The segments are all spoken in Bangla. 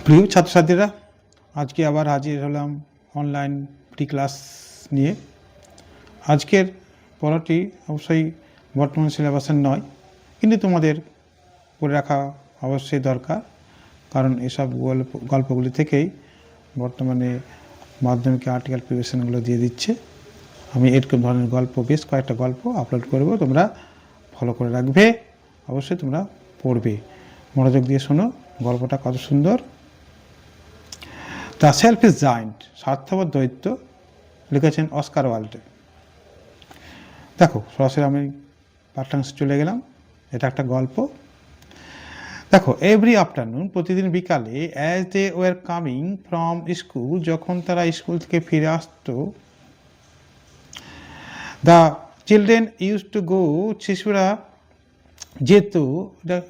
প্রিয় ছাত্রছাত্রীরা, আজকে আবার হাজির হলাম অনলাইন প্রি ক্লাস নিয়ে। আজকের পড়াটি অবশ্যই বর্তমান সিলেবাসের নয়, কিন্তু তোমাদের পড়ে রাখা অবশ্যই দরকার, কারণ এসব গল্পগুলি থেকেই বর্তমানে মাধ্যমিকে আর্টিকেল প্রিপারেশনগুলো দিয়ে দিচ্ছে। আমি এরকম ধরনের গল্প, বেশ কয়েকটা গল্প আপলোড করব, তোমরা ফলো করে রাখবে, অবশ্যই তোমরা পড়বে। মনোযোগ দিয়ে শোনো, গল্পটা কত সুন্দর। দ্য সেলফিশ জায়ান্ট, স্বার্থপর দৈত্য, লিখেছেন অস্কার ওয়াইল্ড। দেখো, সরাসরি আমি পাঠ্যাংশে চলে গেলাম। এটা একটা গল্প। দেখো, এভরি আফটারনুন, প্রতিদিন বিকালে, as they were coming from school, যখন তারা স্কুল থেকে ফিরে আসতো, the children use to go, শিশুরা যেত,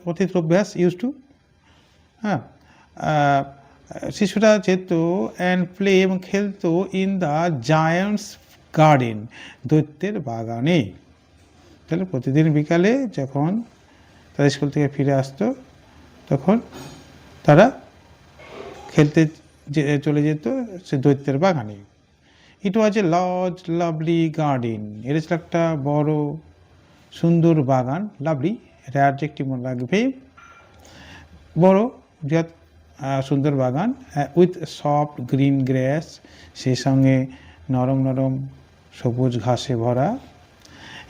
অতীত অভ্যাস, ইউজ টু, হ্যাঁ, শিশুরা যেত অ্যান্ড প্লে, এবং খেলতো ইন দ্য জায়ান্টস গার্ডেন, দৈত্যের বাগানে। তাহলে প্রতিদিন বিকালে যখন তারা স্কুল থেকে ফিরে আসতো, তখন তারা খেলতে চলে যেত সে দৈত্যের বাগানে। ইট ওয়াজ এ লার্জ লাভলি গার্ডেন, এটা ছিল একটা বড় সুন্দর বাগান। লাভলি, এটা অ্যাডজেক্টিভ মনে রাখবে। বড় বৃহৎ সুন্দর বাগান, উইথ সফট গ্রিন গ্রাস, সেই সঙ্গে নরম নরম সবুজ ঘাসে ভরা।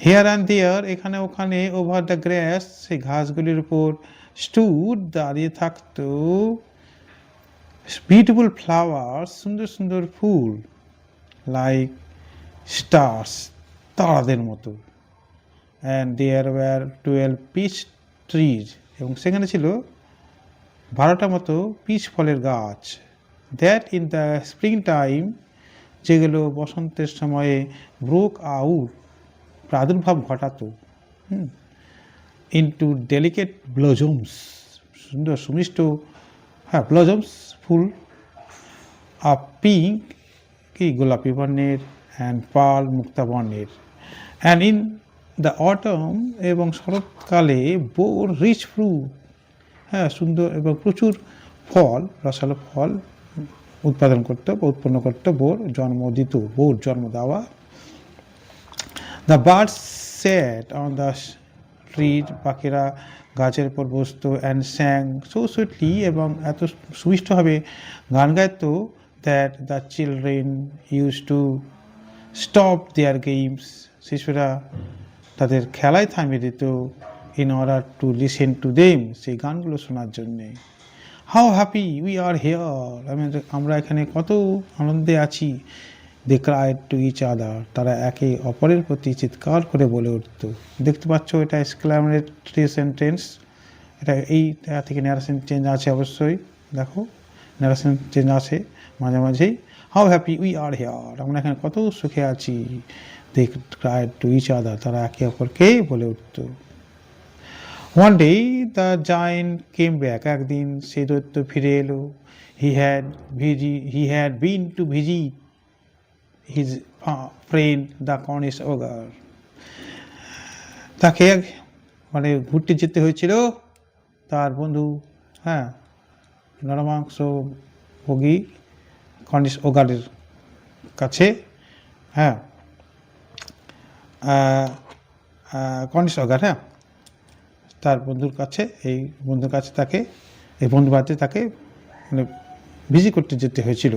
হিয়ার অ্যান্ড দেয়ার, এখানে ওখানে, ওভার দ্য গ্রাস, সেই ঘাসগুলির উপর, স্টুড, দাঁড়িয়ে থাকতো, বিউটিফুল ফ্লাওয়ার্স, সুন্দর সুন্দর ফুল, লাইক স্টার্স, তারাদের মতো। And there were 12 peach trees, এবং সেখানে ছিল 12টা মতো পিচ ফলের গাছ। That in the spring time, যেগুলো বসন্তের সময়ে, ব্রোক আউট, প্রাদুর্ভাব ঘটাতো, ইন্টু ডেলিকেট ব্লজমস, সুন্দর সুমিষ্ট, হ্যাঁ, ব্লজমস, ফুল, আপ পিঙ্ক, কি গোলাপি বর্ণের, অ্যান্ড পার্ল, মুক্তা বর্ণের। অ্যান্ড ইন দ্য অটম, এবং শরৎকালে, বোর রিচ ফ্রুট, হ্যাঁ, সুন্দর এবং প্রচুর ফল, রসালো ফল উৎপাদন করতো বা উৎপন্ন করতো, বোর জন্ম দিত, বোর জন্ম দেওয়া। The birds sat on the trees, পাখিরা গাছের উপর বসতো, অ্যান্ড স্যাং সো সুইটলি, এবং এত সুমিষ্টভাবে গান গাইতো, that the children use to stop their games, শিশুরা তাদের খেলায় থামিয়ে দিত, in order to listen to them, সেই গানগুলো শোনার জন্যে। How happy we are here, আমরা এখানে কত আনন্দে আছি। They cried to each other, তারা একে অপরের প্রতি চিৎকার করে বলে উঠত। দেখতে পাচ্ছ, এটা এক্সক্লামেটরি সেন্টেন্স, এটা এই থেকে ন্যারেশন চেঞ্জ আছে অবশ্যই। দেখো, ন্যারেশন চেঞ্জ আছে মাঝে মাঝেই। How happy we are here, আমরা এখানে কত সুখে আছি। They cried to each other, তারা একে অপরকে বলে উঠত। One day the giant came back, একদিন সে দৈত্য ফিরে এলো। He had been to visit his friend the Cornish ogre, তাকে মানে ঘুরতে যেতে হয়েছিল তার বন্ধু, হ্যাঁ, নরমাংস ভোগী কর্নিশ ওগারের কাছে, হ্যাঁ, কর্নিশ ওগার, হ্যাঁ, তার বন্ধুর কাছে, এই বন্ধুর কাছে তাকে, এই বন্ধু বাড়িতে তাকে মানে ভিজিট করতে যেতে হয়েছিল।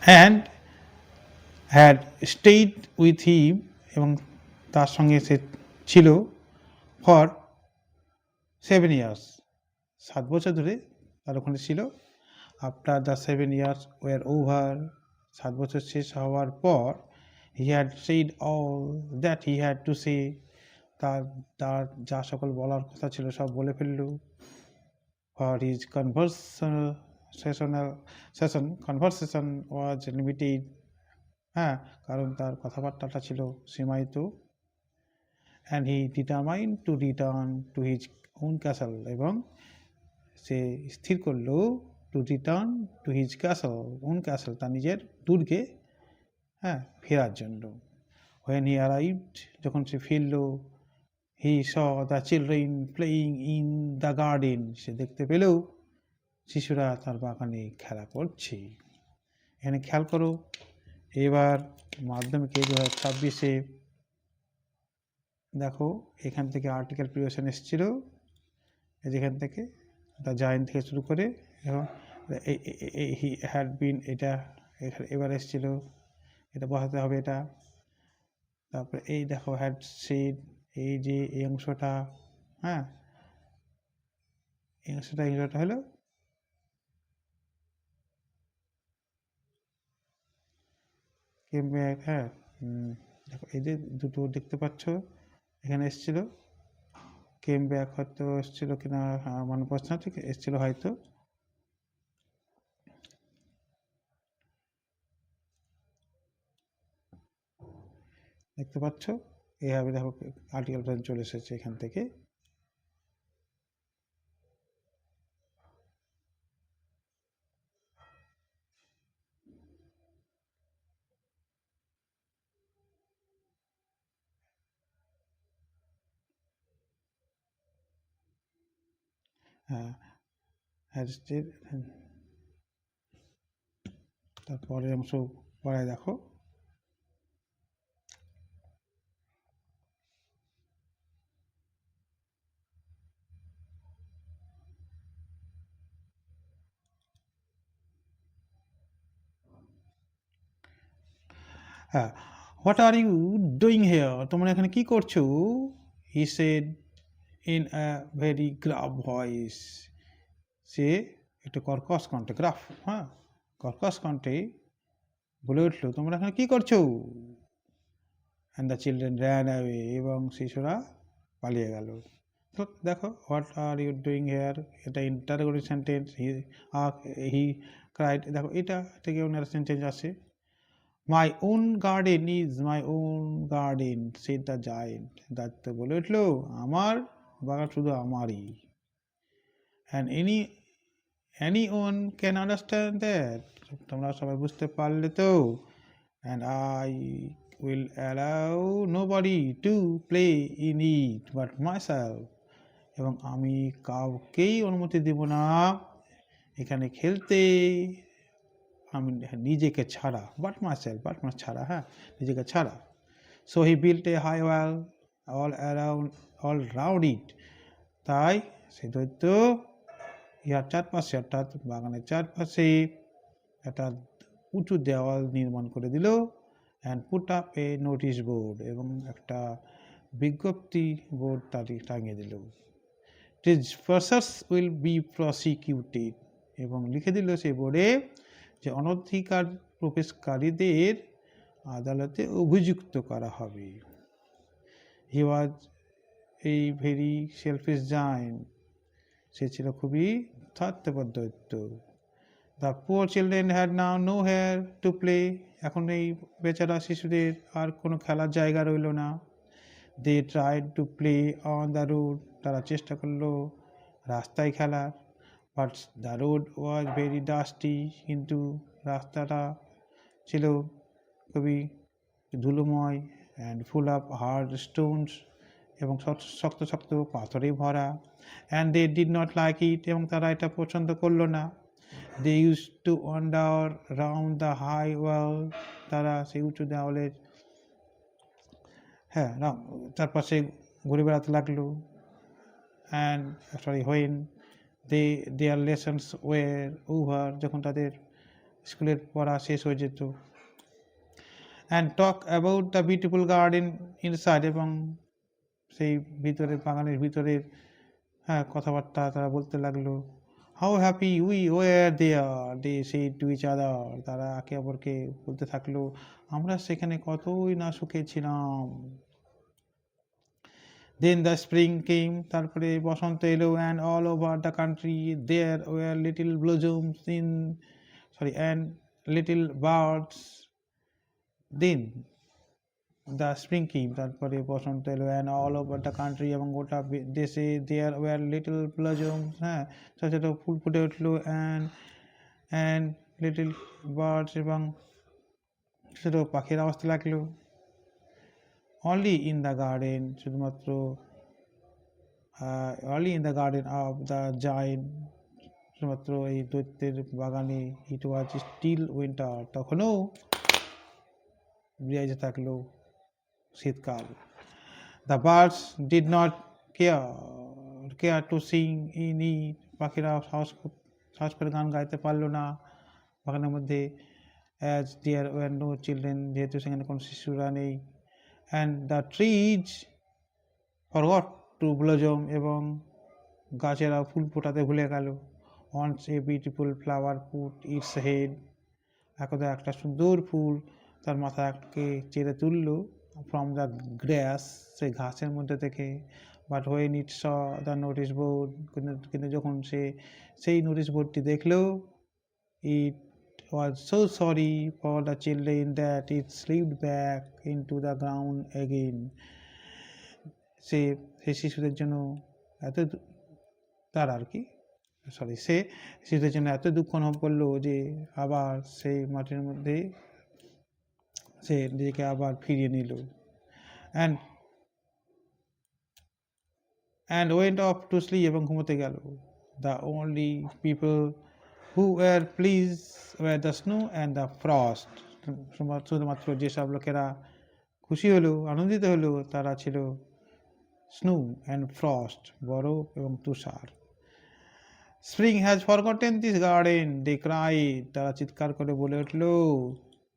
And had stayed with him, এবং তার সঙ্গে সে ছিল, ফর 7 ইয়ার্স, 7 বছর ধরে তার ওখানে ছিল। After the 7 years were over, 7 বছর শেষ হওয়ার পর, he had said all that he had to say, তার তার যা সকল বলার কথা ছিল সব বলে ফেলল। For his conversation was limited, হ্যাঁ, কারণ তার কথাবার্তাটা ছিল সীমায়িত। And he determined to return to his own castle, এবং সে স্থির করল to return to his castle, own castle, তার নিজের দুর্গে, হ্যাঁ, ফেরার জন্য। হোয়েন হি অ্যারাইভড, যখন সে ফিরল, he saw the children playing in the garden, সে দেখতে পেল শিশুরা তার বাগানে খেলা করছে। এখানে খেয়াল করো, এবার মাধ্যমিকে 2026-এ দেখো এখান থেকে আর্টিকেল প্রিপারেশন এসেছিল, যেখান থেকে দ্য জায়েন্ট থেকে শুরু করে এবং হি হ্যাড বিন, এটা এবার এসেছিল, এটা বসাতে হবে এটা। তারপরে এই দেখো হ্যাড সিড, এই যে এই অংশটা, হ্যাঁ এই অংশটা হলো কেম ব্যাক। হ্যাঁ দেখো এই যে দুটো দেখতে পাচ্ছ এখানে এসেছিল, কেম ব্যাক হয়তো এসেছিল কিনা মনে পড়ছে না, ঠিক এসেছিল হয়তো। দেখতে পাচ্ছ এইভাবে দেখো আর্টিকেল চলে এসেছে এখান থেকে। হ্যাঁ তারপরের অংশ পড়ায় দেখো। হ্যাঁ, what are you doing here, তোমরা এখানে কি করছো? He said in a very grave voice, সে একটু কর্কশ কণ্ঠে, গ্রাফ হ্যাঁ কর্কশ কণ্ঠে বলে উঠলো, তোমরা এখানে কি করছো? And the children ran away, এবং শিশুরা পালিয়ে গেল। তো দেখো what are you doing here, এটা ইন্টারোগেটিভ সেন্টেন্স। হি ক্রাইড, দেখো এটা থেকে নারেশন চেঞ্জ আসে। My own garden is my own garden said the giant, দায়িত্ব বলে উঠলো, আমার বাগান শুধু আমারই। And anyone can understand that, তোমরা সবাই বুঝতে পারলে তো। And I will allow nobody to play in it but myself, এবং আমি কাউকেই অনুমতি দেব না এখানে খেলতে, আমি নিজেকে ছাড়া, বাট মাইসেলফ, বাট মাই ছাড়া, হ্যাঁ নিজেকে ছাড়া। So he built a high wall all round it, তাই সেই দৈত্য ইহার চারপাশে অর্থাৎ বাগানের চারপাশে একটা উঁচু দেওয়াল নির্মাণ করে দিল। And put up A notice board, এবং একটা বিজ্ঞপ্তি বোর্ড তাকে টাঙিয়ে দিল। ট্রেসপাসার্স উইল বি প্রসিকিউটেড, এবং লিখে দিল সেই বোর্ডে যে অনধিকার প্রবেশকারীদের আদালতে অভিযুক্ত করা হবে। হি ওয়াজ এই ভেরি সেলফিশ জায়েন্ট, সে ছিল খুবই স্বার্থপর দৈত্য। The poor children had now nowhere to play, এখন এই বেচারা শিশুদের আর কোনো খেলার জায়গা রইল না। They tried to play on the road, তারা চেষ্টা করলো রাস্তায় খেলার। But the road was very dusty, কিন্তু রাস্তাটা ছিল খুবই ধুলোময়। And full of hard stones, এবং শক্ত শক্ত পাথরে ভরা। And they did not like it, এবং তারা এটা পছন্দ করলো না। They used to wander round the high wall, তারা সেই উঁচু দেওয়ালের হ্যাঁ চারপাশে ঘুরে বেড়াতে লাগলো। And when their lessons war over, যখন তাদের স্কুলের পড়া শেষ হয়ে যেত। And talk about the beautiful garden inside, এবং সেই ভিতরে বাগানের ভিতরের হ্যাঁ কথাবার্তা তারা বলতে লাগলো। How happy we were there, they said to each other, তারা একে অপরকে বলতে থাকলো, আমরা সেখানে কতই না সুখে ছিলাম। দেন দ্য স্প্রিং কেম, তারপরে বসন্ত এলো। And all over the country there were little blossoms and little birds. Then the spring came, তারপরে বসন্ত এলো। And all over the country, এবং গোটা দেশে দেয়ার ওয়ার লিটল ব্লজমস, হ্যাঁ ছোটো ছোটো ফুল ফুটে উঠলো। অ্যান্ড লিটল বার্ডস, এবং ছোটো পাখির আওয়াজ লাগলো। অনলি ইন দ্য গার্ডেন, শুধুমাত্র only in the garden of the giant, শুধুমাত্র এই দৈত্যের বাগানে ইট ওয়াজ স্টিল উইন্টার, তখনও বিরাজে থাকলো শীতকাল। The birds did not care to sing in it, পাখিরা সাহস করে গান গাইতে পারলো না বাগানের মধ্যে। As there were no children, যেহেতু সেখানে কোনো শিশুরা নেই। And the trees forgot to blossom, এবং গাছেরা ফুল ফোটাতে ভুলে গেল। Once a beautiful flower put its head, একদা একটা সুন্দর ফুল তার মাথাকে চেড়ে তুললো ফ্রম দ্য গ্রাস, সেই ঘাসের মধ্যে থেকে। But when it saw the notice board, কিন্তু যখন সে সেই নোটিশ বোর্ডটি দেখলো, ইট was so sorry for the children that it slipped back into the ground again. সে শিশুদের জন্য এত তার আর কি সে শিশুদের জন্য এত দুঃখ অনুভব করলো যে আবার সেই মাটির মধ্যে সে নিজেকে আবার ফিরিয়ে নিল। and went off to sleep, এবং ঘুমোতে গেল। The only people who were pleased were the snow and the frost. শুধুমাত্র যেসব লোকেরা খুশি হলো, আনন্দিত হলো, তারা ছিল স্নো অ্যান্ড ফ্রস্ট, বরফ এবং তুষার। Spring has forgotten this garden, they cried, তারা চিৎকার করে বলে উঠল,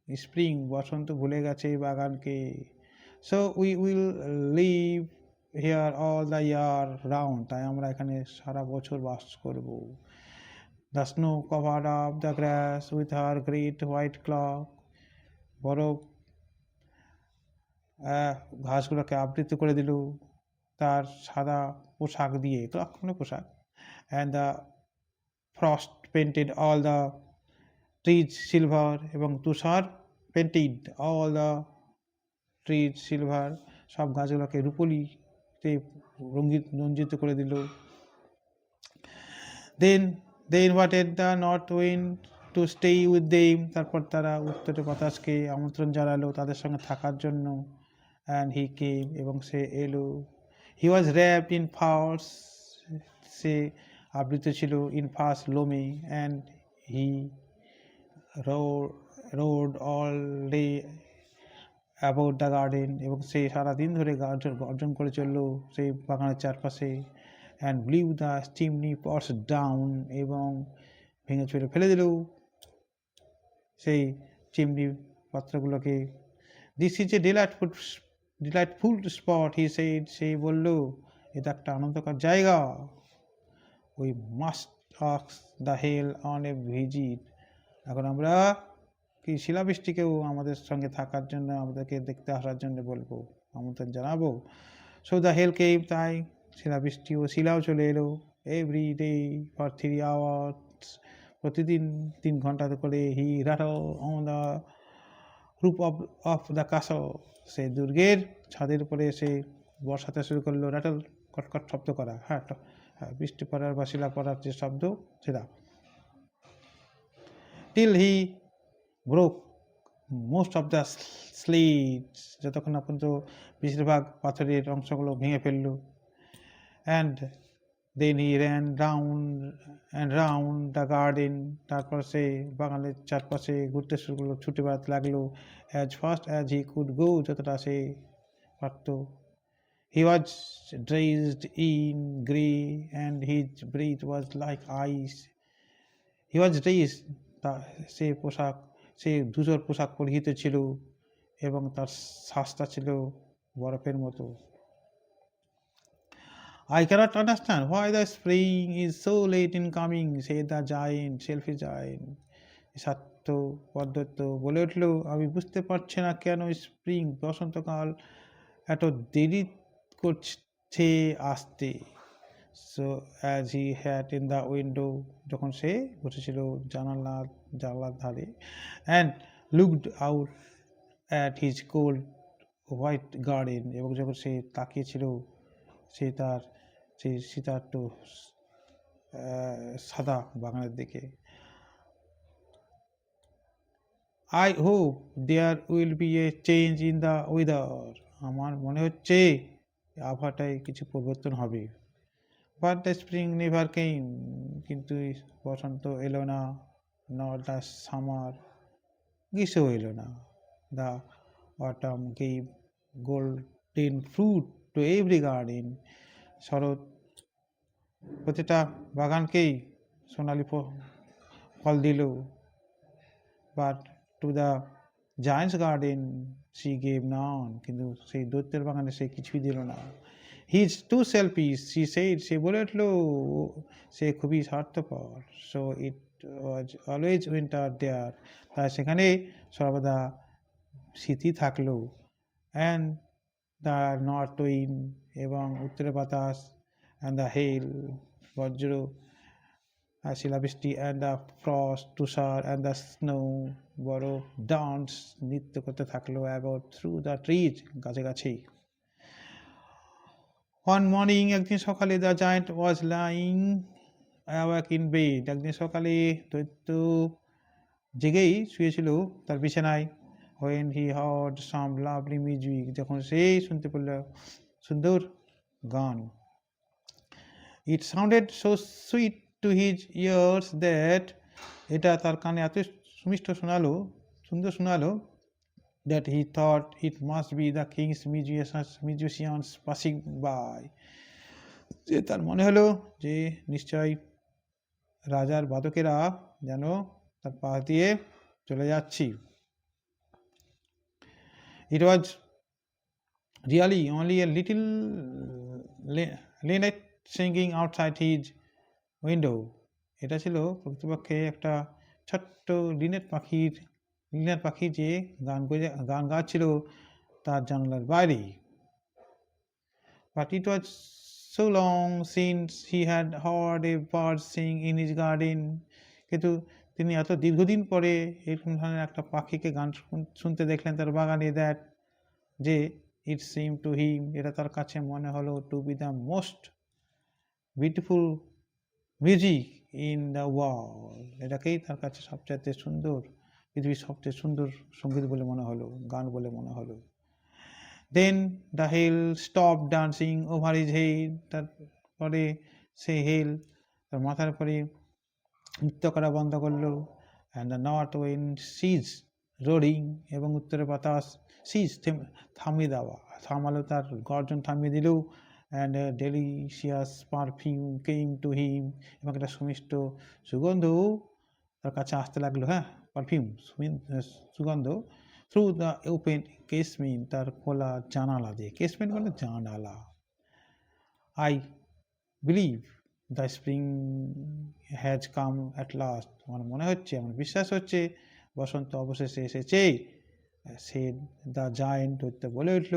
স্প্রিং, বসন্ত ভুলে গেছে এই বাগানকে। So we will live here all the year round, তাই আমরা এখানে সারা বছর বাস করব। The snow covered up the grass with her great white clock, বরফ ঘাসগুলোকে আবৃত করে দিল তার সাদা পোশাক দিয়ে, ক্লক মানে পোশাক। And the frost painted all the trees silver, এবং তুষার painted all the trees silver, সব গাছগুলোকে রূপলিতে রঞ্জিত করে দিল। Then they invited the north wind to stay with them, তারপর তারা উত্তরের বাতাসকে আমন্ত্রণ জানালো তাদের সঙ্গে থাকার জন্য। অ্যান্ড হি কেম, এবং সে এলো। He was wrapped in furs, সে আবৃত ছিল ইন ফার্স লোমে। And he roared all day about the garden, এবং সে সারাদিন ধরে গর্জন করে চলল সেই বাগানের চারপাশে। And blew the chimney pots down, এবং ভেঙে চুরে ফেলে দিল সেই চিমনি পাত্রগুলোকে। This is a delightful spot, he said, সেই বলল, এটা একটা আনন্দকর জায়গা। We must ask the hail on a visit, এখন আমরা কি শিলাবৃষ্টিকেও আমাদের সঙ্গে থাকার জন্য, আমাদেরকে দেখতে আসার জন্য বলবো, আমন্ত্রণ জানাবো। সো দ্য হেল কেম, তাই শিলাবৃষ্টি ও শিলাও চলে এলো। এভরি ডে ফর 3 hours, প্রতিদিন 3 ঘন্টা করে। He rattled on the roof of the castle, সে দুর্গের ছাদের উপরে এসে বসাতে শুরু করলো। রাটল, কটকট শব্দ করা, হ্যাঁ বৃষ্টি পড়ার বা শিলা পড়ার যে শব্দ সেটা। Till he broke most of the slates, যতক্ষণ না পর্যন্ত বেশিরভাগ পাথরের অংশগুলো ভেঙে ফেলল। And then he ran round the garden, তারপর সে বাগানের চারপাশে ঘুরতে শুরু করলো, ছুটে বেড়াতে লাগলো। As fast as he could go, যতটা সে পারত। He was dressed in grey and his breath was like ice. He was dressed, সে ধূসর পোশাক পরিহিত ছিল, এবং তার শ্বাসটা ছিল বরফের মতো। I cannot understand why the spring is so late in coming, said the giant, selfish giant. সত্য পদ্ধত বলে উঠল, আমি বুঝতে পারছি না কেন স্প্রিং, বসন্তকাল এত দেরি করছে আসতে। So as he sat in the window, যখন সে বসেছিল জানলার ধারে। And looked out at his cold white garden, এবং যখন সে তাকিয়েছিল সে তার সেই শীতার্ত সাদা বাগানের দিকে। I hope there will be a change in the weather, আমার মনে হচ্ছে আবহাওয়াটায় কিছু পরিবর্তন হবে। But the spring never came, কিন্তু বসন্ত এলো না, নট দ্য সামার, গ্রীষ্ম এলো না। The autumn gave golden fruit to every garden, শরৎ প্রতিটা বাগানকেই সোনালি ফল দিল। But to the giant's garden she gave none, কিন্তু সেই দৈত্যের বাগানে সে কিছুই দিল না। He is too selfish, she said, সে বলে উঠলো সে খুবই স্বার্থপর। So it was always winter there, তাই সেখানে সর্বদা শীতই থাকলো। অ্যান্ড দ্য নর্থ উইন্ড, এবং উত্তরের বাতাস, অ্যান্ড দ্য হেল, বজ্র, শিলাবৃষ্টি, and the frost, Tushar, and the snow, বরফ, ডান্স, নৃত্য করতে থাকলো অ্যাবাউট থ্রু দ্য ট্রিজ, গাছে গাছেই। ওয়ান মর্নিং, একদিন সকালে, the giant was lying awake in bed, একদিন সকালে দৈত্য জেগেই শুয়েছিল তার বিছানায়। when he heard some lovely music, যখন সেই শুনতে পেল সুন্দর গান। it sounded so sweet to his ears that, এটা তার কানে এত সুমিষ্ট শোনালো, সুন্দর শোনালো, that he thought it must be the king's musicians passing by, যে তার মনে হলো যে নিশ্চয় রাজার বাদকেরা যেন তার পাশ দিয়ে চলে যাচ্ছি। It was really only a little linnet singing outside his window, এটা ছিল প্রকৃতপক্ষে একটা ছোট্ট লিনেট পাখি যে গান গাচ্ছিল তার জানলার বাইরে। But it was so long since he had heard a bird sing in his garden, কিন্তু তিনি এত দীর্ঘদিন পরে এরকম ধরনের একটা পাখিকে গান শুনতে দেখলেন তার বাগানে, দ্যাট, যে it seemed to him, এটা তার কাছে মনে হলো, to be the most beautiful music in the world, এটাকেই তার কাছে সবচাইতে সুন্দর, পৃথিবীর সবচেয়ে সুন্দর সঙ্গীত বলে মনে হলো, গান বলে মনে হলো। Then the hail stopped dancing over his head, তারপরে সেই হেল তার মাথার উপরে নৃত্য করা বন্ধ করলো। and the north wind ceased roaring, এবং উত্তরের বাতাস থামালো, তার গর্জন থামিয়ে দিল। and a delicious perfume came to him, এবং একটা সুমিষ্ট সুগন্ধ তার কাছে আসতে লাগলো। পারফিউম, সুগন্ধ, থ্রু দ্য ওপেন কেসমেন্ট, তার খোলা জানালা দিয়ে, কেসমেন্ট মানে জানালা। I believe the spring has come at last, আমার মনে হচ্ছে, আমার বিশ্বাস হচ্ছে বসন্ত অবশেষে এসেছে। said the giant, দৈত্য বলে উঠল।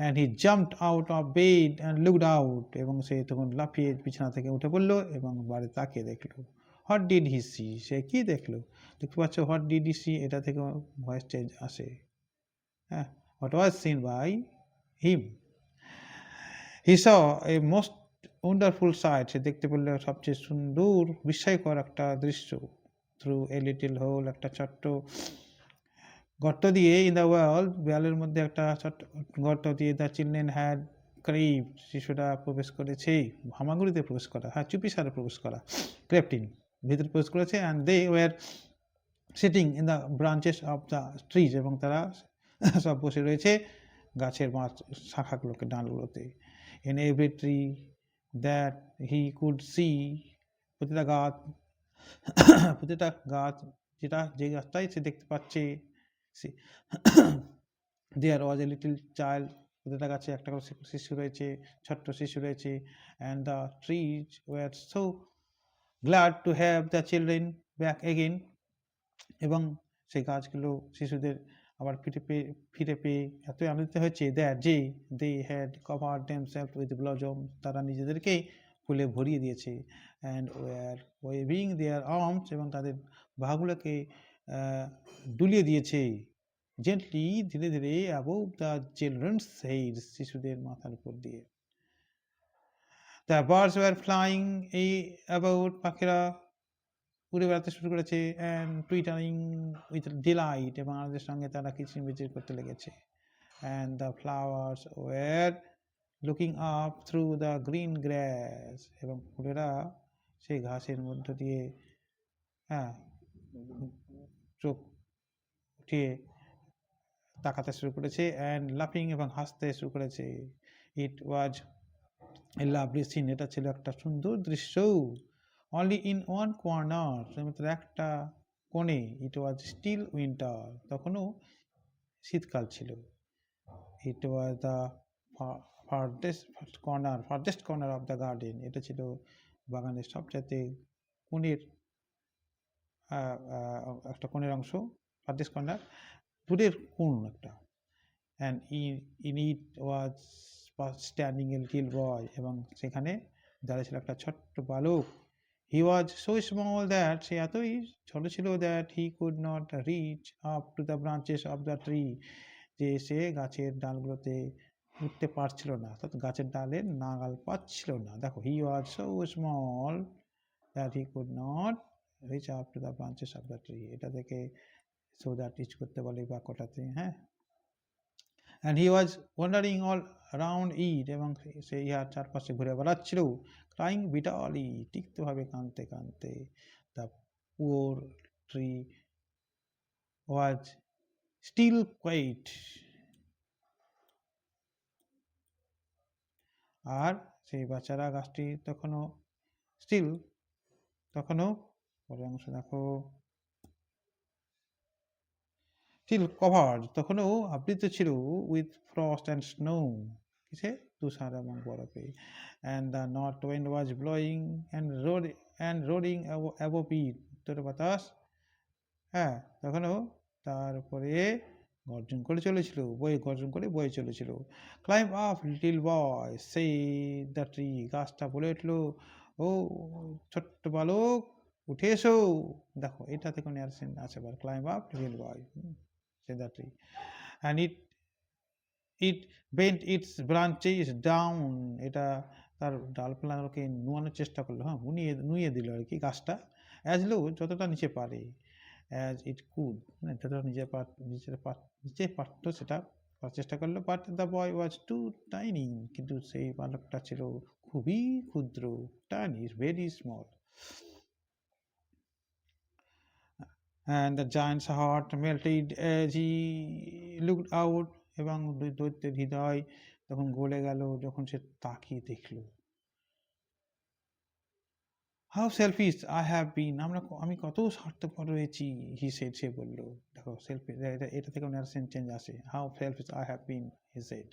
and he jumped out of bed and looked out, এবং সে তখন লাফিয়ে বিছানা থেকে উঠে পড়লো এবং বাইরে তাকিয়ে দেখলো। what did he see, সে কি দেখলো? দেখতে পাচ্ছ what did he see, এটা থেকে ভয়েস চেঞ্জ আসে। what was seen by him, he saw a most wonderful sight, সে দেখতে পেল সবচেয়ে সুন্দর বিস্ময়কর একটা দৃশ্য। through a little hole, একটা ছোট্ট গর্ত দিয়ে, in the wall, দেয়ালের মধ্যে একটা ছোট্ট গর্ত দিয়ে, the children had crept, শিশুরা প্রবেশ করেছে, হামাগুড়িতে প্রবেশ করা, চুপিসারে প্রবেশ করা, crept in, ভিতরে প্রবেশ করেছে। and they were sitting in the branches of the trees, এবং তারা সব বসে রয়েছে গাছের শাখাগুলোকে, ডালগুলোতে। in every tree that he could see, প্রতিটা গাছ যে গাছটাই সে দেখতে পাচ্ছে, there was a little child, প্রতিটা গাছে একটা করে শিশু রয়েছে, ছোট্ট শিশু রয়েছে। and the trees were so glad to have the children back again, এবং সেই গাছগুলো শিশুদের আবার ফিরে পেয়ে এতই আনন্দিত হয়েছে, that they had covered themselves with blossom, তারা নিজেদেরকেই ফুলে ভরিয়ে দিয়েছে। and were waving their arms, এবং তাদের বাহুগুলোকে দুলিয়ে দিয়েছে, gently, ধীরে ধীরে, above the children's heads, শিশুদের মাথার উপর দিয়ে। the birds were flying about, পাখিরা উড়ে বেড়াতে শুরু করেছে, and twittering with delight, এবং আনন্দের সঙ্গে তারা কিচিরমিচির করতে লেগেছে। and the flowers were looking up through the green grass, এবং ফুলেরা সেই ঘাসের মধ্য দিয়ে হ্যাঁ চোখ উঠিয়ে তাকাতে শুরু করেছে অ্যান্ড লাফিং এবং হাসতে শুরু করেছে। ইট ওয়াজ এ লাভলি সিন, এটা ছিল একটা সুন্দর দৃশ্য। অনলি ইন ওয়ান কর্নার, মাত্র একটা কোণে, ইট ওয়াজ স্টিল উইন্টার, তখনও শীতকাল ছিল। It was the farthest corner of the garden, এটা ছিল বাগানের সবচাইতে কোণের একটা কোণের অংশ, ফার্থেস্ট কর্নার, দূরের কোণ একটা। And in it was standing a little boy, এবং সেখানে দাঁড়িয়ে ছিল একটা ছোট্ট বালক। He was so small that, সে এতই ছোট ছিল, that he could not reach up to the branches of the tree, যে সে গাছের ডালগুলোতে উঠতে পারছিল না, অর্থাৎ গাছের ডালে নাগাল পাচ্ছিল না। দেখো, he was so small that he could not reach up to the branches of the tree, এটা থেকে সো দ্যাট রিচ করতে বলে বাক্যটাতে। হ্যাঁ, and he was wandering all around it, এবং সে ইহার চারপাশে ঘুরে বেড়াচ্ছিল, crying bitterly, তিক্তভাবে কাঁদতে কাঁদতে। the poor tree was still quiet, আর সেই বাচ্চারা গাছটি তখনও স্টিল, তখনও পরের অংশ দেখো, still covered, তখনও আবৃত ছিল, with frost and snow, কিসে, তুষার এবং বরফে। and the north wind was blowing and roaring above it, উত্তর বাতাস হ্যাঁ তখনও তারপরে গর্জন করে চলেছিল, গর্জন করে বয়ে চলেছিল। ক্লাইম্ব আপ লিটল বয়, সেই দ্য ট্রি, গাছটা বলে উঠলো, ও ছোট্ট বালক, উঠে এসো। দেখো, এটা থেকে নেয়ারসেন আছে, আবার ক্লাইম্ব আপ লিটল বয়, সেই the tree, and it bent it's branches down, এটা তার ডালপালাগুলোকে নুয়ানোর চেষ্টা করলো, হ্যাঁ নুয়ে দিল আর কি গাছটা, অ্যাজ লো, যতটা নিচে পারে, অ্যাজ ইট কুড, যতটা নিচে পারতো সেটা করার চেষ্টা করলো। But the boy was too tiny, কিন্তু সেই বালকটা ছিল খুবই ক্ষুদ্র, tiny, very small. and the giant's heart melted as he looked out, এবং দৈত্যের হৃদয় তখন গলে গেল যখন সে তাকিয়ে দেখল। How selfish I have been, আমি কত স্বার্থপর রয়েছি, হি সেড, সে বলল। দেখো, সেলফিশ, এটা থেকে ওনার সেন্টেন্স আসে, how selfish I have been, he said.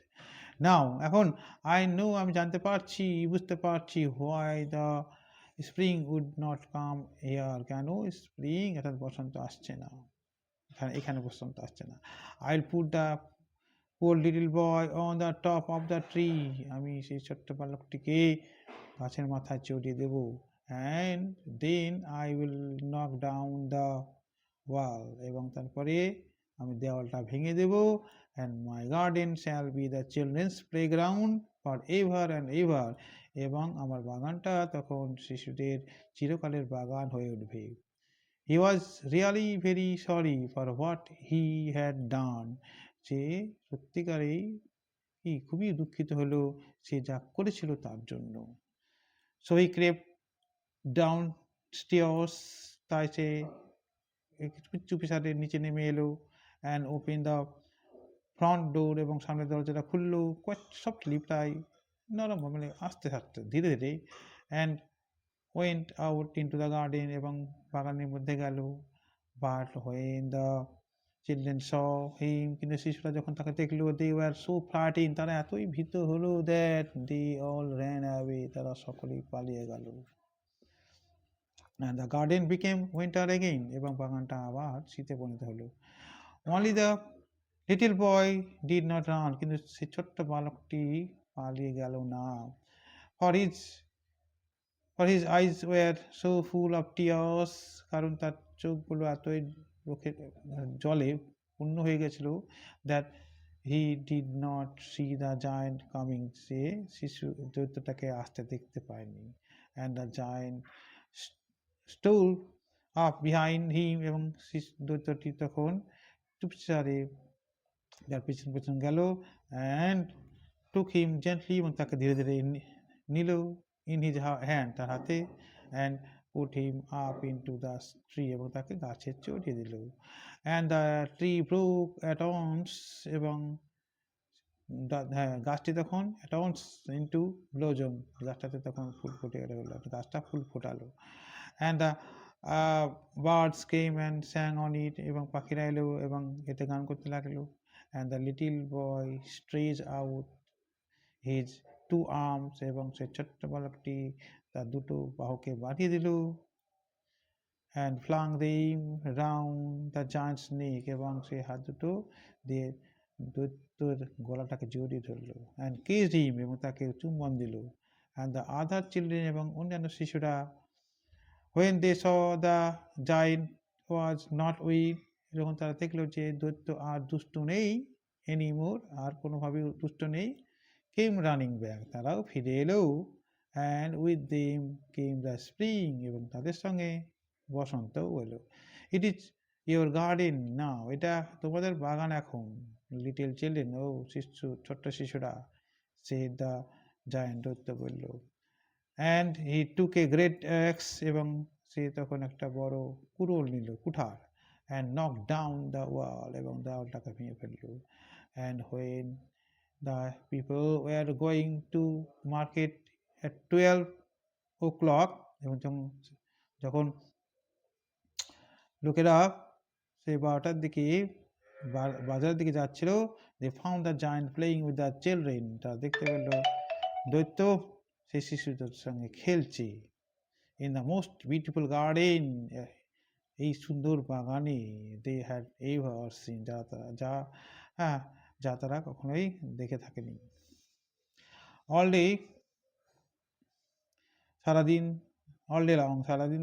Now, এখন, আই নো, আমি জানতে পারছি, বুঝতে পারছি, why the spring would not come here, কেন স্প্রিং অর্থাৎ বসন্ত আসছে না, এখানে বসন্ত আসছে না। I will put the poor little boy on the top of the tree, আমি সেই ছোট্ট বালকটিকে গাছের মাথায় চড়িয়ে দেব। And then I will knock down the wall, এবং তারপরে আমি দেওয়ালটা ভেঙে দেব। And my garden shall be the children's playground for ever and ever, এবং আমার বাগানটা তখন শিশুদের চিরকালের বাগান হয়ে উঠবে। He was really very sorry for what he had done, সে সত্যিকারেই খুবই দুঃখিত হলো সে যা করেছিল তার জন্য। So he crept downstairs, তাই সে চুপিসারে নিচে নেমে এলো। And open the front door, এবং সামনের দরজাটা খুললো, কোয়াইট সফটলি, প্রায় নরম, মানে আস্তে আস্তে, ধীরে ধীরে। And went out into the garden, এবং বাগানের মধ্যে গেল। But when the children saw him, কিন্তু শিশুরা যখন তাকে দেখলো, দে ওয়ার সো ফ্রাইটেন্ড, তারা এতই ভীত হলো, that they all ran away, তারা সকলেই পালিয়ে গেল। and the garden became winter again, এবং বাগানটা আবার শীতে পরিণত হলো। only the little boy did not run, কিন্তু সে ছোট্ট বালকটি পালিয়ে গেল না। for his eyes were so full of tears, কারণ তার চোখগুলো এতই জলে পূর্ণ হয়ে গেছিল, that he did not see the giant coming, সে শিশু দৈত্যটাকে আসতে দেখতে পায়নি। and the giant stole up behind him, এবং দৈত্যটি তখন চুপচারে যার পিছন পিছন গেল। and took him gently, এবং তাকে ধীরে ধীরে নিল, in his hand, তার হাতে। and put him up into the tree এবং তাকে গাছে চড়িয়ে দিল and the tree broke at once এবং হ্যাঁ গাছটি তখন at once into blossom গাছটাতে তখন ফুল ফুটে গেল গাছটা ফুল ফোটালো and the birds came and sang on it এবং পাখিরা এলো এবং এতে গান করতে লাগলো and the little boy stretched out his two arms এবং সে ছোট্ট বালকটি তার দুটো বাহুকে বাড়িয়ে দিল and flung them round the giant's neck এবং সে হাত দুটো দিয়ে দৈত্যের গলাটাকে জড়িয়ে ধরলো and kissed him এবং তাকে চুম্বন দিল and the other children এবং অন্যান্য শিশুরা when they saw the giant was not weak যখন তারা দেখলো যে দৈত্য আর দুষ্ট নেই anymore আর কোনোভাবে দুষ্ট নেই came running back তারাও ফিরে এলো and with them came the spring এবং তাদের সঙ্গে বসন্তও এলো it is your garden now এটা তোমাদের বাগান এখন little children ও শিশু ছোট্ট শিশুরা said the giant দৈত্য বলল and he took a great axe এবং সে তখন একটা বড় কুড়োল নিল কুঠার and knocked down the wall এবং দেওয়ালটাকে ভেঙে ফেলল and when the people were going to market at 12 o'clock এবং যখন লোকেরা সেই 12টার দিকে বাজারের দিকে যাচ্ছিল they found the giant playing with the children তারা দেখতে পেল দৈত্য সেই শিশুদের সঙ্গে খেলছে in the most beautiful garden এই সুন্দর বাগানে they had ever seen যা তারা কখনোই দেখে থাকেনি all day সারাদিন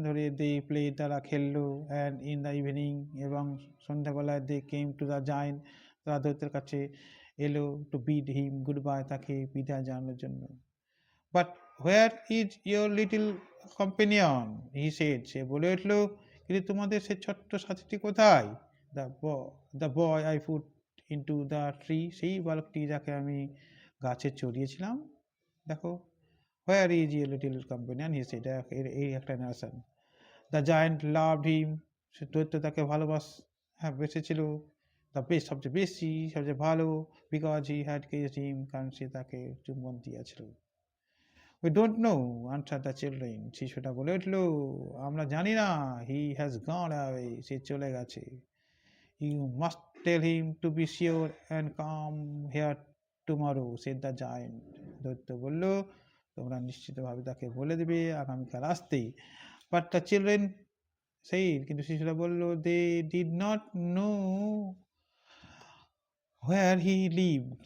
ধরে they played তারা খেললো and in the evening এবং সন্ধ্যাবেলায় they came to the giant তারা দৈত্যের কাছে এলো to bid him goodbye তাকে বিদায় জানানোর জন্য but where is your little companion he said সে বলে উঠলো কিন্তু তোমাদের সে ছোট্ট সাথীটি কোথায় the boy I put into the tree সেই বালকটি যাকে আমি গাছে চড়িয়েছিলাম দেখো where is your little companion he said এই একটা narration the giant loved him সে দৈত্য তাকে বেসেছিল the best সবচেয়ে বেশি সবচেয়ে ভালো because he had kissed him কারণ সে তাকে চুম্বন দিয়েছিল we don't know answered the children শিশুটা বলে উঠল আমরা জানি না he has gone away সে চলে গেছে you must tell him to be sure and come here tomorrow said the giant দৈত্য বলল তোমরা নিশ্চিতভাবে তাকে বলে দেবে আগামীকাল আসতে but the children said কিন্তু শিশুরা বলল they did not know where he lived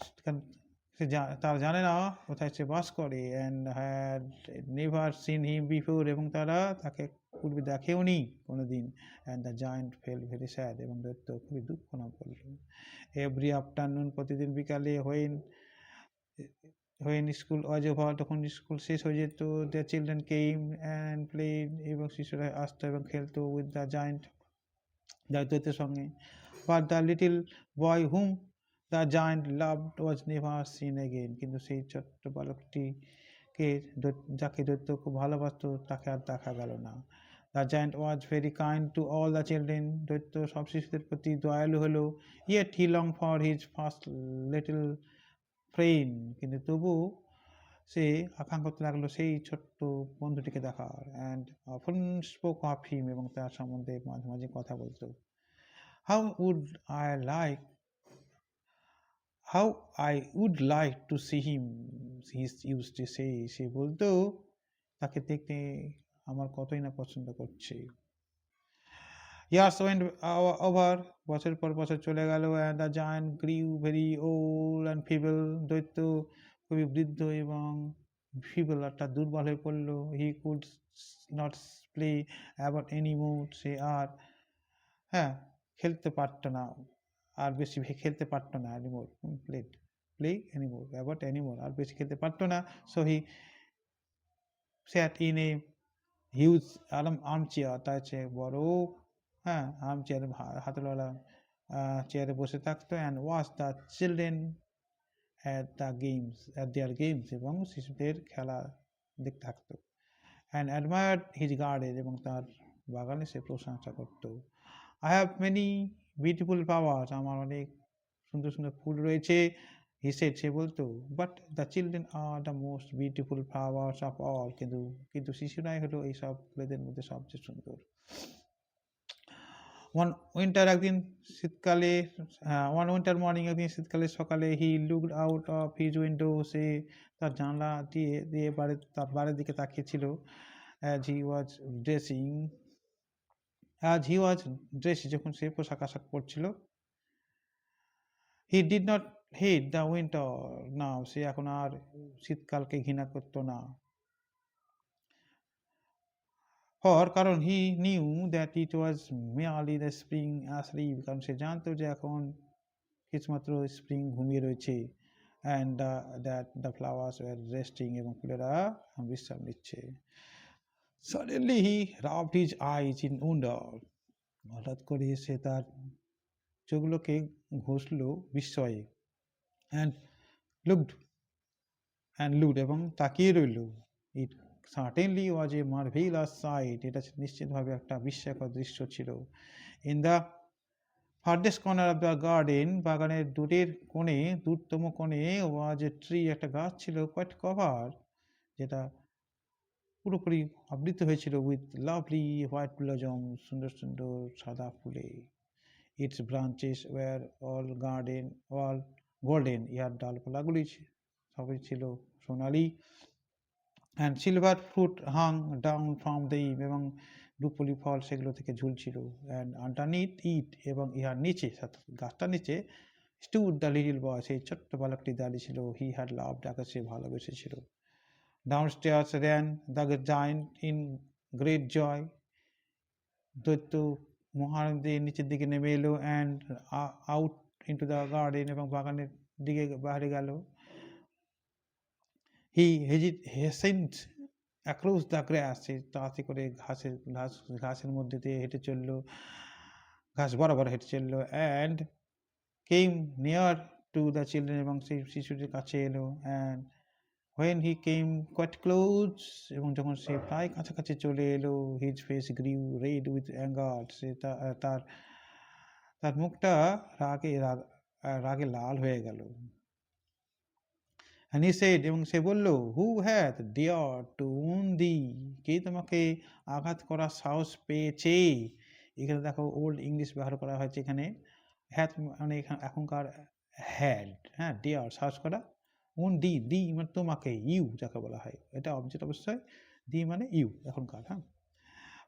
তারা জানে না কোথায় সে বাস করে and had never seen him before এবং তারা তাকে পূর্বে দেখেওনি কোনোদিন and the giant felt very sad এবং দৈত্য খুবই দুঃখ না করল every afternoon প্রতিদিন বিকালে when school was over তখন স্কুল শেষ হয়ে যেত the children came and played এবং শিশুরা আসতো এবং খেলতো with the giant দৈত্যের সঙ্গে but the little boy whom the giant loved was never seen again কিন্তু সেই ছোট্ট বালকটিকে যাকে দৈত্য খুব ভালোবাসতো তাকে আর দেখা গেল না the giant was very kind to all the children দৈত্য সব শিশুদের প্রতি দয়ালু হলো yet he longed for his first little friend কিন্তু তবু সে আকাঙ্ক্ষা করতে লাগলো সেই ছোট্ট বন্ধুটিকে দেখার and often spoke of him এবং তার সম্বন্ধে মাঝে মাঝে কথা বলতো how I would like to see him he used to say সে বলতো তাকে দেখতে আমার কতই না পছন্দ করছে years went over বছর পর বছর চলে গেল and the giant grew very old and feeble দৈত্য খুবই বৃদ্ধ এবং feeble একটা দুর্বল হয়ে পড়লো he could not play about anymore সে আর খেলতে পারতো না আর বেশি খেলতে পারতো না anymore play anymore about anymore আর বেশি খেলতে পারতো না so he sat in a huge armchair তার চেয়ে বড় আর্মচেয়ারে হাতলওয়ালা চেয়ারে বসে থাকতো and watched the children at their games এবং শিশুদের খেলা দেখতে থাকতো and admired his garden এবং তার বাগানে সে প্রশংসা করত। I have many beautiful flowers, আমার অনেক সুন্দর সুন্দর ফুল রয়েছে, he said, সে বলতো, but the children are the most beautiful flowers of all, কিন্তু কিন্তু শিশুরাই হলো এই সব ফুলেদের মধ্যে সবচেয়ে সুন্দর। one winter morning, একদিন শীতকালে সকালে, he looked out of his window, সে তার জানলা দিয়ে দিয়ে তার বাড়ির দিকে তাকিয়েছিল। as he was dressed, যখন সে পোশাক আশাক পরছিল। he did not hate the winter now, সে এখন আর শীতকালকে ঘৃণা করতো না। কারণ he knew that it was merely the spring asleep, কারণ সে জানতো যে এখন কিছুমাত্র স্প্রিং ঘুমিয়ে রয়েছে, and that the flowers were resting, এবং ফুলেরা বিশ্রাম নিচ্ছে। suddenly he rubbed his eyes in wonder, হঠাৎ করে সে তার চোখগুলোকে ঘষলো বিস্ময়ে, and looked এবং তাকিয়ে রইল। it certainly was a marvelous sight, এটা নিশ্চিতভাবে একটা বিস্ময়কর দৃশ্য ছিল। in the farthest corner of the garden, বাগানের দূরতম কোণে was a tree, একটা গাছ ছিল, quite covered, যেটা পুরোপুরি আবৃত হয়েছিল, with lovely white blossoms, সুন্দর সুন্দর সাদা ফুলে। its branches were all golden, ইহার ডালপালাগুলি সবই ছিল সোনালী, and silver fruit hung down from them, এবং রূপলি ফল সেগুলো থেকে ঝুলছিল। and underneath it, এবং ইহার নিচে, গাছটার নিচে, stood the little boy, সেই ছোট্ট বালকটি দাঁড়িয়ে ছিল, he had loved, যাকে সে ভালোবেসেছিল। downstairs ran the giant in great joy, দৈত্য মহানন্দে নিচের দিকে নেমে এলো, and out into the garden, এবং বাগানের দিকে বাইরে গেল। he hastened across the grass, তাড়াতাড়ি করে ঘাসের মধ্যে দিয়ে হেঁটে চলল, ঘাস বরাবর হেঁটে চলল, and came near to the children, এবং সেই শিশুটির কাছে এলো, and when he came quite close, এবং যখন সে প্রায় কাছাকাছি চলে এলো, his face grew red with anger, সে তার মুখটা রাগে লাল হয়ে গেল। and he said, এবং সে বলল, who hath dared to wound thee, কে তোমাকে আঘাত করার সাহস পেয়েছে। এখানে দেখো ওল্ড ইংলিশ ব্যবহার করা হয়েছে, এখানে হ্যাথ মানে এখনকার হ্যাড, হ্যাঁ, ডেয়ার সাহস করা, wound thee মানে তোমাকে, ইউ যাকে বলা হয়, এটা অবজেক্ট অবশ্যই, দি মানে ইউ এখনকার, হ্যাঁ।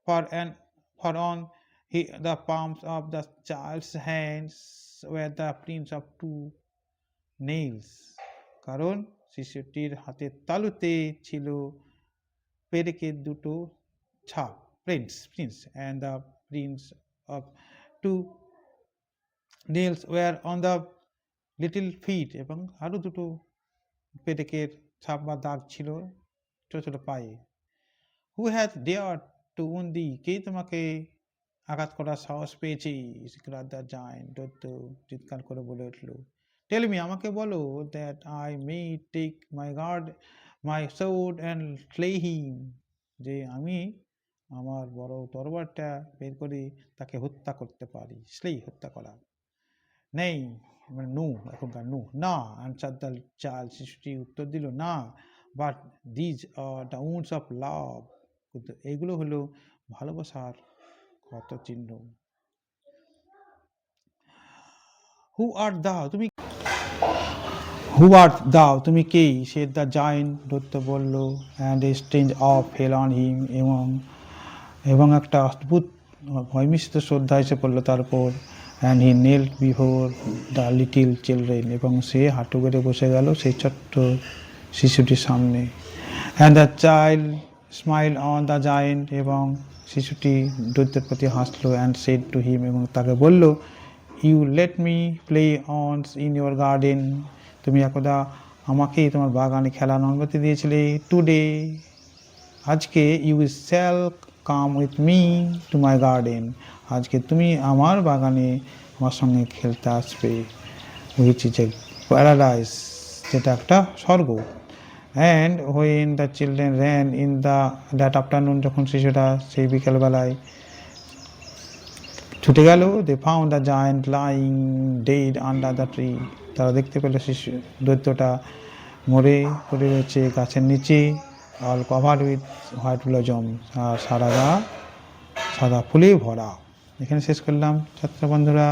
for on the palms of the child's hands were the prints of 2 nails, কারণ শিশুটির হাতের তালুতে ছিল পেরেকের 2 ছাপ, prints, and the prints of 2 nails were on the little feet, এবং আরো 2 পেরেকের ছাপ বা দাগ ছিল ছোট ছোট পায়ে। who hath dared to wound thee, কে তোমাকে আঘাত করার সাহস পেয়েছে, cried the giant, দৈত্য চিৎকার করে বলে উঠল। tell me, আমাকে বলো, that I may take my sword and slay him, যে আমি আমার বড় তরবারটা বের করে তাকে হত্যা করতে পারি, slay হত্যা করা। নেই মানে নো, এখনকার নো, না, answered the child, শিশুটি উত্তর দিল, না, but these are the wounds of love, কিন্তু এগুলো হলো ভালোবাসার ক্ষত চিহ্ন। who art thou, তুমি কে, said the giant, দৈত্য বলল, and a strange awe fell on him, এবং একটা অদ্ভুত ভয়মিশ্রিত শ্রদ্ধা এসে পড়ল তার উপর। and he knelt before the little children, এবং সে হাঁটু গেড়ে বসে গেল সেই ছোট্ট শিশুটির সামনে। and the child smiled on the giant, এবং শিশুটি দৈত্যের প্রতি হাসলো, and said to him, এবং তাকে বলল, you let me play once in your garden, তুমি একদা আমাকে তোমার বাগানে খেলার অনুমতি দিয়েছিলে, today, আজকে, you shall come with me to my garden, আজকে তুমি আমার বাগানে আমার সঙ্গে খেলতে আসবে, which is a paradise, যেটা একটা স্বর্গ। And when the children ran in that afternoon, যখন শিশুরা সেই বিকেলবেলায় ছুটে গেল, they found the giant lying dead under the tree, তারা দেখতে পেল শিশু দৈত্যটা মরে পড়ে রয়েছে গাছের নিচে, all covered with white blossom, আর সারা গা সাদা ফুলে ভরা। এখানে শেষ করলাম ছাত্র বন্ধুরা।